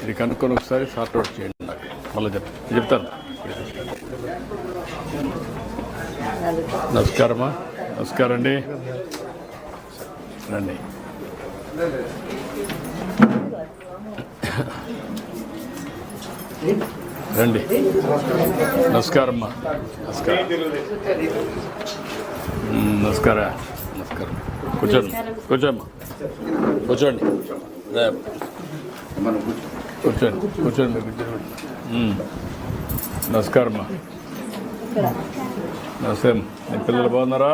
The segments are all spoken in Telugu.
ఇది కనుక్కొని ఒకసారి సార్ట్ అవుట్ చేయండి నాకు మళ్ళీ చెప్తాను. నమస్కారమ్మా. నమస్కారం అండి. రండి. రండి. నమస్కారమ్మా. నమస్కారం. నమస్కారం. నమస్కారం. కూర్చోండి. కూర్చోమ్మా. కూర్చోండి. కూర్చోండి. కూర్చోండి. నమస్కారమ్మా. నమస్తే. నీ పిల్లలు బాగున్నారా?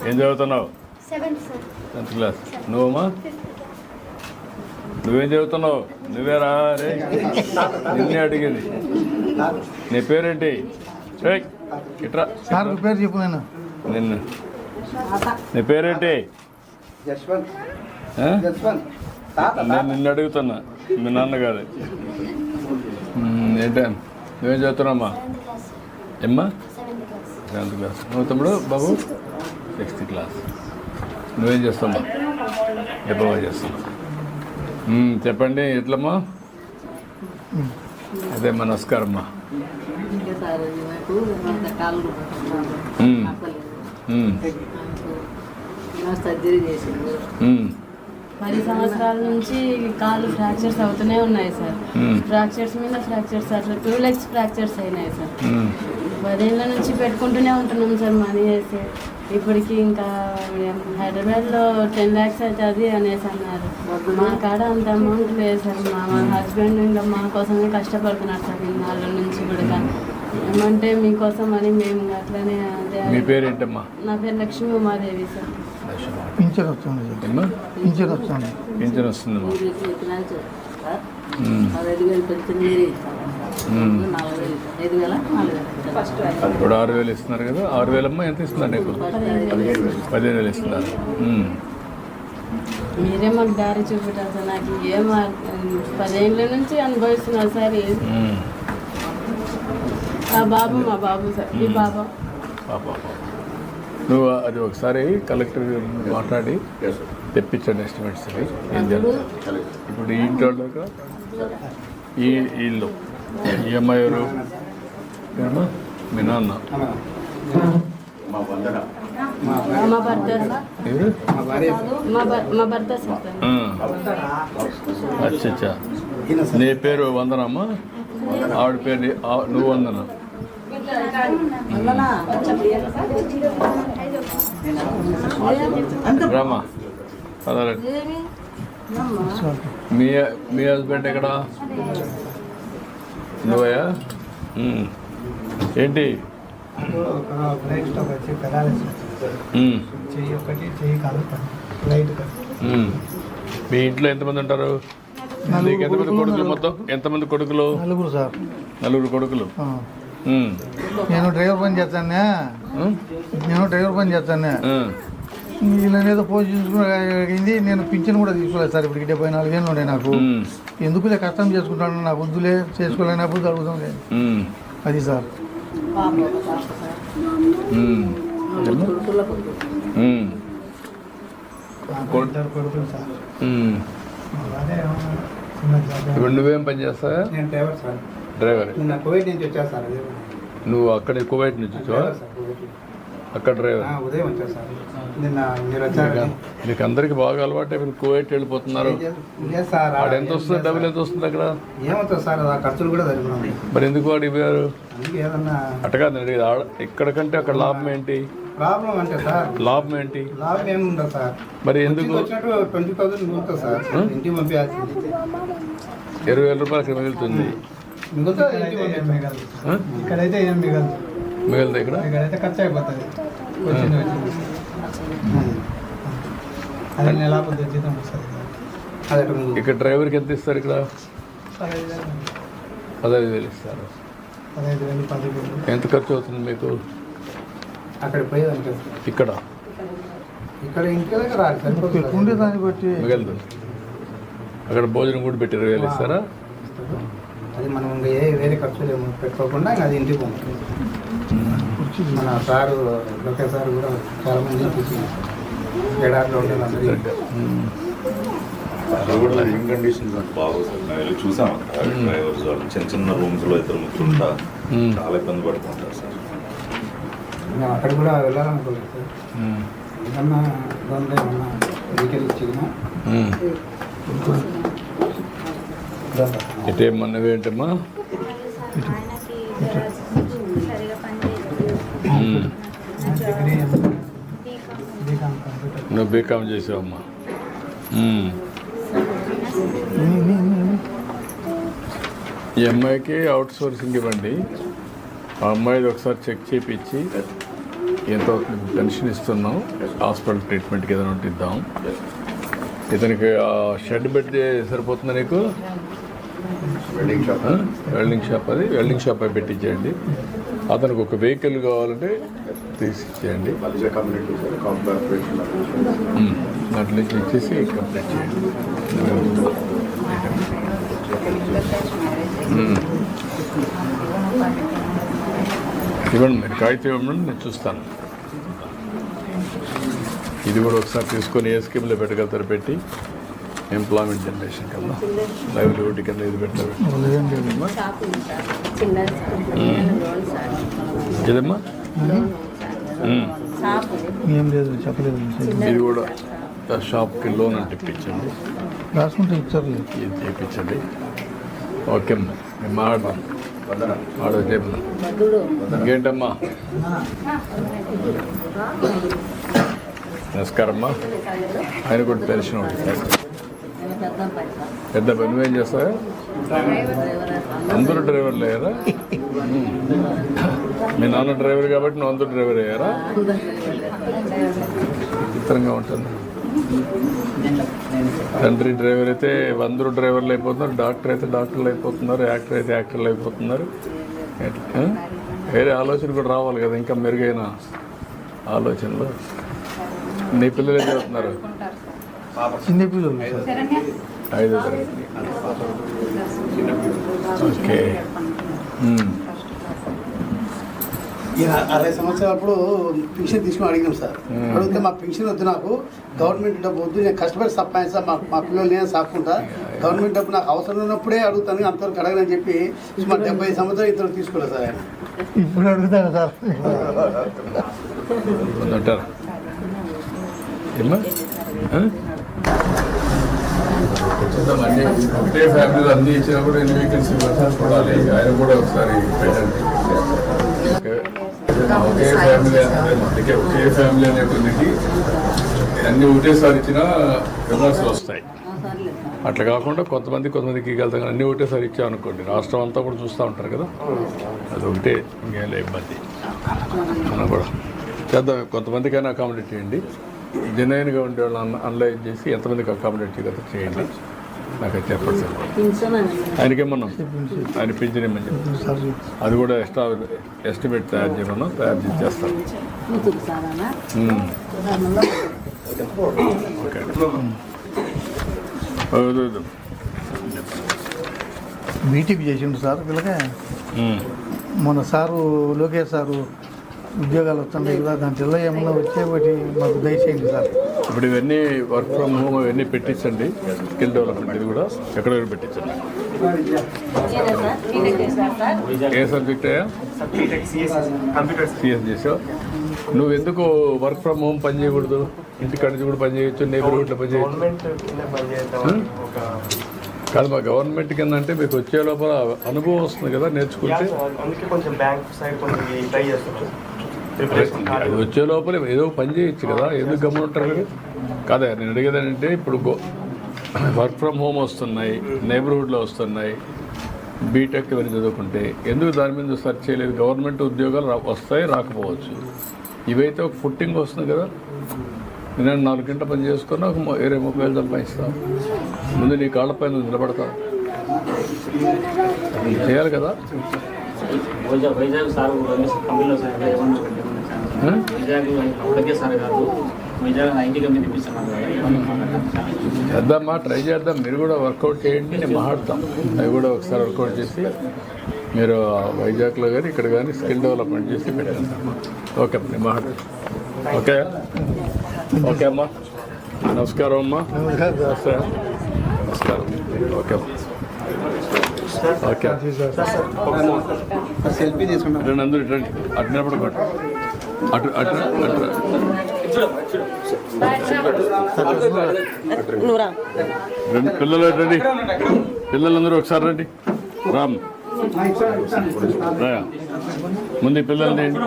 ఏం చదువుతున్నావు? 10th class. నువ్వమ్మా? నువ్వేం చదువుతున్నావు? నువ్వేరా? రే నిన్నే అడిగింది. నీ పేరేంటి? ఇట్రా. పేరు చెప్పు. నిన్ను నీ పేరేంటి? నేను నిన్ను అడుగుతున్నా, మీ నాన్న కాదు. ఏంటా నువ్వేం చదువుతున్నామ్మా? ఏమ్మా? 7th class. నువ్వు తమ్ముడు? బాబు 6th క్లాస్. నువ్వేం చేస్తామ్మా? బాగా చేస్తావు. చెప్పండి ఎట్లమ్మా? అదే మా నమస్కారమ్మా. సర్జరీ చేసింది. 10 సంవత్సరాల నుంచి కాళ్ళు ఫ్రాక్చర్స్ అవుతూనే ఉన్నాయి సార్. ఫ్రాక్చర్స్ మీద ఫ్రాక్చర్స్, అట్లా 2 legs ఫ్రాక్చర్స్ అయినాయి సార్. 10 ఏళ్ళ నుంచి పెట్టుకుంటూనే ఉంటున్నాం సార్ మనీ వేసి. ఇప్పటికి ఇంకా హైదరాబాద్లో 10 lakhs అవుతుంది అనేసి అన్నారు. మా కాడ అంత అమౌంట్ లేదు సార్. మా హస్బెండ్ ఇంకా మా కోసమే కష్టపడుతున్నారు సార్ ఇన్నాళ్ళ నుంచి కూడా. ఏమంటే మీకోసం అని మేము అట్లనే. మీ పేరు ఏంటమ్మా? నా పేరు లక్ష్మీ ఉమాదేవి సార్. పింఛన్ వస్తుంది. పింఛన్ వస్తుంది. పింఛన్ వస్తుందమ్మా. ఇప్పుడు 6,000 ఇస్తున్నారు కదా. 6,000 అమ్మా. ఎంత ఇస్తున్నారు నీకు? 15,000 ఇస్తున్నారు. మీరే మాకు దారి చూపెట్టారు సార్. నాకు ఏం 10 ఏళ్ళ నుంచి అనుభవిస్తున్నారు సార్. ఆ బాబు మా బాబు సార్. ఈ బాబా నువ్వు అది ఒకసారి కలెక్టర్ మాట్లాడి తెప్పించండి ఎస్టిమేట్స్. ఏం జరుగుతుంది ఇప్పుడు ఈ ఇంట్లో ఈ ఇల్లు ఈ అమ్మాయి ఎవరు? మీ నాన్న? మా భర్త సార్. అచ్చా. నీ పేరు వందనమ్మా? ఆవిడ పేరు నువ్వు వందన? రామా పదాలండి. మీ హస్బెండ్ ఎక్కడ? నువ్వయా? ఏంటి? మీ ఇంట్లో ఎంతమంది ఉంటారు? నీకు ఎంతమంది కొడుకులు? మొత్తం ఎంతమంది కొడుకులు? 4 సార్. 4 కొడుకులు. నేను డ్రైవర్ పని చేస్తాను. వీళ్ళని ఏదో పోస్ట్ చూసుకుని నేను పింఛన్ కూడా తీసుకోలేదు సార్. ఇప్పటికి 74 ఏళ్ళు ఉన్నాయి నాకు. ఎందుకులే కష్టం చేసుకుంటాను, నాకు వద్దులే, చేసుకోలేనప్పుడు జరుగుతాం లేదు. అది సార్. కొడుకులు సార్. ఇప్పుడు నువ్వేం పని చేస్తావా? నేను డ్రైవర్ సార్. డ్రైవర్. నిన్న కువైట్ నుంచి వచ్చా సార్. నువ్వు అక్కడ కువైట్ నుంచి వచ్చావా? అక్కడ డ్రైవర్. ఉదయం వచ్చా సార్. నిన్న మీరు వచ్చారు. మీకు అందరికి బాగా అలవాటు. మీరు కువైట్ వెళ్ళిపోతున్నారు. సార్ అక్కడ ఎంత వస్తుంది? డబ్బులు ఎంత వస్తుంది అక్కడ? ఏమవుతుంది సార్, ఆ ఖర్చులు కూడా జరిగినాయి. మరి ఎందుకు అడిగారు? ఏదన్నా అట్టగా ఇక్కడ కంటే అక్కడ లాభం ఏంటి? ప్రాబ్లం అంటే సార్ లాభం ఏంటి? లాభం ఏముండదు సార్. మరి ఎందుకు? వచ్చినట్టు 20,000 మిగులుతుంది సార్. ఇంటికి పంపించాల్సింది 20,000 రూపాయలు అక్కడ మిగులుతుంది. ఇక్కడైతే ఏం మిగలదు. మిగలదు. ఇక్కడైతే ఖర్చు అయిపోతుంది. అదే నెల పొద్దు జీతం వస్తుంది. ఇక్కడ డ్రైవర్కి ఎంత ఇస్తారు? ఇక్కడ 15,000 ఇస్తారు. 15,000 10,000. ఎంత ఖర్చు అవుతుంది మీకు అక్కడ పోయేదంటే? ఇక్కడ ఇంటి దగ్గర ఉండే దాన్ని బట్టి మిగలదు. అక్కడ భోజనం కూడా పెట్టి 20,000 ఇస్తారా? అది మనం ఇంకా వేరే ఖర్చులు పెట్టుకోకుండా అది ఇంటికి పంపుతుంది. మన సారు లోకేష్ సార్ కూడా చాలా మంది చూసి ఎడారిలో ఉండేది అందరికీ అది కూడా లివింగ్ కండిషన్స్ అంటే బాగోదు సార్. మేము వెళ్ళి చూసాం అక్కడ డ్రైవర్స్ వాళ్ళు చిన్న చిన్న రూమ్స్లో ఇద్దరు ముగ్గురు ఉంటా చాలా ఇబ్బంది పడుతుంటారు సార్. మేము అక్కడ కూడా వెళ్ళాలనుకోలేదు సార్. ఏమన్నా ఇబ్బంది ఏమన్నా వెహికల్ ఇచ్చినా ఇటేమన్నవి ఏంటమ్మా? నువ్వు బీకామ్ చేసావమ్మా. ఈ అమ్మాయికి అవుట్ సోర్సింగ్ ఇవ్వండి. ఆ అమ్మాయిది ఒకసారి చెక్ చేయించి ఎంత పెన్షన్ ఇస్తున్నాం, హాస్పిటల్ ట్రీట్మెంట్కి ఏదైనా ఉంటే ఇద్దాం. ఇతనికి షెడ్ పెడితే సరిపోతుందా నీకు? వెల్డింగ్ షాప్ వెల్డింగ్ షాప్, అది వెల్డింగ్ షాప్ అవి పెట్టించేయండి. అతనికి ఒక వెహికల్ కావాలంటే తీసిచ్చేయండి. మధ్య కమ్యూనిటీ సార్ కార్పొరేషన్ దాంట్లో నుంచి ఇచ్చేసి కంప్లీట్ చేయండి. ఇవ్వండి, మీరు కాగితం ఇవ్వండి, నేను చూస్తాను. ఇది కూడా ఒకసారి తీసుకొని ఏ స్కీమ్లో పెట్టగలుగుతారు పెట్టి ఎంప్లాయ్మెంట్ జనరేషన్ కింద లైవ్లీహుడ్ కింద ఇది పెట్టారు. ఏదమ్మా? ఏం లేదు, చెప్పలేదు. ఇది కూడా షాప్కి లోన్ అంటే ఇప్పించండి, రాసుకుంటే ఇచ్చారు. ఇది చేయించండి. ఓకే అమ్మా, మేము మాట్లాడదాం. ఆడ చెప్పు. ఇంకేంటమ్మా? నమస్కారమ్మా. ఆయన కూడా పెన్షన్ ఉంటుంది. పెద్ద పని నువ్వేం చేస్తావా? అందరూ డ్రైవర్లు అయ్యారా? మీ నాన్న డ్రైవర్ కాబట్టి నువ్వు అందరూ డ్రైవర్ అయ్యారా? విచిత్రంగా ఉంటుంది. తండ్రి డ్రైవర్ అయితే అందరూ డ్రైవర్లు అయిపోతున్నారు, డాక్టర్ అయితే డాక్టర్లు అయిపోతున్నారు, యాక్టర్ అయితే యాక్టర్లు అయిపోతున్నారు. వేరే ఆలోచన కూడా రావాలి కదా, ఇంకా మెరుగైన ఆలోచనలు. నీ పిల్లలు ఏం చదువుతున్నారు? చిన్న పిల్లలు 5వ తరగతి. ఓకే. ఈయన 60 సంవత్సరాలప్పుడు పెన్షన్ తీసుకుని అడిగినాం సార్. అడిగితే మా పెన్షన్ వద్దు, నాకు గవర్నమెంట్ డబ్బు వద్దు, నేను కష్టపడి సంపాదిస్తా, మా పిల్లలు నేను సాకుంటా, గవర్నమెంట్ డబ్బు నాకు అవసరం ఉన్నప్పుడే అడుగుతాను, అంతవరకు అడగనని చెప్పి సుమారు 70 సంవత్సరాలు ఇతరులు తీసుకోలేదు సార్ ఆయన. ఇప్పుడు అడుగుతాను సార్. అంటారా ఏమ్మా? ఒకటే ఫ్యామిలీలో అన్ని ఇచ్చినా కూడా ఎన్ని వీకెండ్స్ చూడాలి. ఆయన కూడా ఒకసారి పెట్టండి. ఒకే ఫ్యామిలీ అందుకే ఒకే ఫ్యామిలీ అనే కొద్దికి అన్ని ఒకటేసారి ఇచ్చినా విమర్శలు వస్తాయి. అట్లా కాకుండా కొంతమందికి వెళ్తాం, అన్నీ ఒకటేసారి ఇచ్చామనుకోండి రాష్ట్రం అంతా కూడా చూస్తూ ఉంటారు కదా, అది ఒకటే ఇంకేం ఇబ్బంది. మనం కూడా చేద్దాం, కొంతమందికైనా అకామిడేట్ చేయండి. జెన్యున్గా ఉండే వాళ్ళని అనలైజ్ చేసి ఎంతమందికి అకామిడేట్ చేయగలరు చేయండి. నాకు అది చెప్పండి సార్. ఆయనకేమన్నాం, ఆయన పింఛన్ ఇమ్మని చెప్పి అది కూడా ఎస్టిమేట్ తయారు చేస్తాను. ఓకే. బీటీపీ చేసిండు సార్ వీళ్ళకే. మన సారు లోకేష్ సారు ఉద్యోగాలు వస్తున్నాయి కదా, దాంట్లో ఏమన్నా వచ్చేవాటి మాకు దయచేయండి సార్. ఇప్పుడు ఇవన్నీ వర్క్ ఫ్రమ్ హోమ్ ఇవన్నీ పెట్టించండి. స్కిల్ డెవలప్మెంట్ ఇది కూడా ఎక్కడెక్కడ పెట్టించండి. ఏ సబ్జెక్ట్ అయ్యా? సిఎస్ చేసావు. నువ్వు ఎందుకు వర్క్ ఫ్రమ్ హోమ్ పని చేయకూడదు? ఇంటికాడ నుంచి కూడా పని చేయొచ్చు, నైబర్హుడ్లో పని చేయొచ్చు. కాదు, మా గవర్నమెంట్ కింద అంటే మీకు వచ్చే లోపల అనుభవం వస్తుంది కదా నేర్చుకుంటే. అది వచ్చే లోపల ఏదో పని చేయొచ్చు కదా, ఎందుకు గమనింటారు కదా. కాదా నేను అడిగేదంటే ఇప్పుడు వర్క్ ఫ్రమ్ హోమ్ వస్తున్నాయి, నైబర్హుడ్లో వస్తున్నాయి, బీటెక్ ఇవన్నీ చదువుకుంటే ఎందుకు దాని మీద సెర్చ్ చేయలేదు? గవర్నమెంట్ ఉద్యోగాలు వస్తాయి, రాకపోవచ్చు. ఇవైతే ఒక ఫుట్టింగ్ వస్తుంది కదా. నేను 4 గంటల పని చేసుకున్నా ఒక 20-30 సంపాదిస్తావు. ముందు నీ కాళ్ళపై నువ్వు నిలబడతావు, చేయాలి కదా. చేద్దామా, ట్రై చేద్దాం. మీరు కూడా వర్కౌట్ చేయండి, నేను మాట్లాడతాం. అవి కూడా ఒకసారి వర్కౌట్ చేసి మీరు వైజాగ్లో కానీ ఇక్కడ కానీ స్కిల్ డెవలప్మెంట్ చేసి పెట్టేస్తాం. ఓకే, నేను మాట్లాడతాను. ఓకే ఓకే అమ్మా, నమస్కారం అమ్మా. నమస్తే. నమస్కారం. ఓకే ఓకే సెల్ఫీ తీసుకుంటాం. రండి అందరూ రండి. అటు నిలబడుకోండి. అటు అటు అటు రండి పిల్లలు రండి. పిల్లలందరూ ఒకసారి రండి. రామ్ రాయా ముందు ఈ పిల్లలు తీయండి.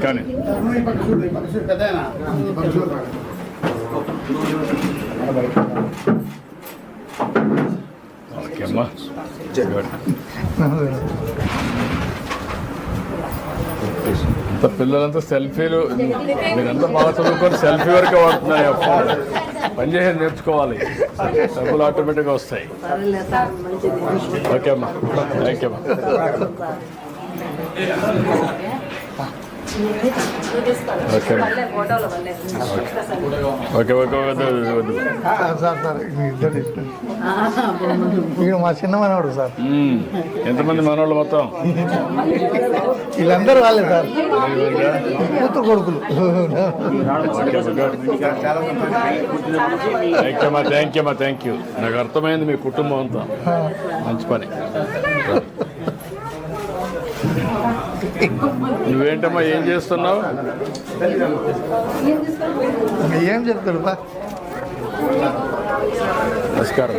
కానీ పెద్దనా ఓకే అమ్మా. అంత పిల్లలంతా సెల్ఫీలు మీరంతా బాగా చదువుకొని సెల్ఫీ వరకే వాడుతున్నాయి. పని చేసేది నేర్చుకోవాలి. డబ్బులు ఆటోమేటిక్గా వస్తాయి. ఓకే అమ్మా. థ్యాంక్ యూ అమ్మా. ఓకే ఓకే ఓకే వద్దు వద్దు. సార్ ఈయన మా చిన్న మనవాడు సార్. ఎంతమంది మనవాళ్ళు మొత్తం? వీళ్ళందరూ వాళ్ళే సార్, కూతురు కొడుకులు. థ్యాంక్ యూ అమ్మా. Thank you. నాకు అర్థమైంది మీ కుటుంబం అంతా. మంచి పని. నువ్వేంటమ్మా ఏం చేస్తున్నావు? ఏం చెప్తాడు బా. నమస్కారం.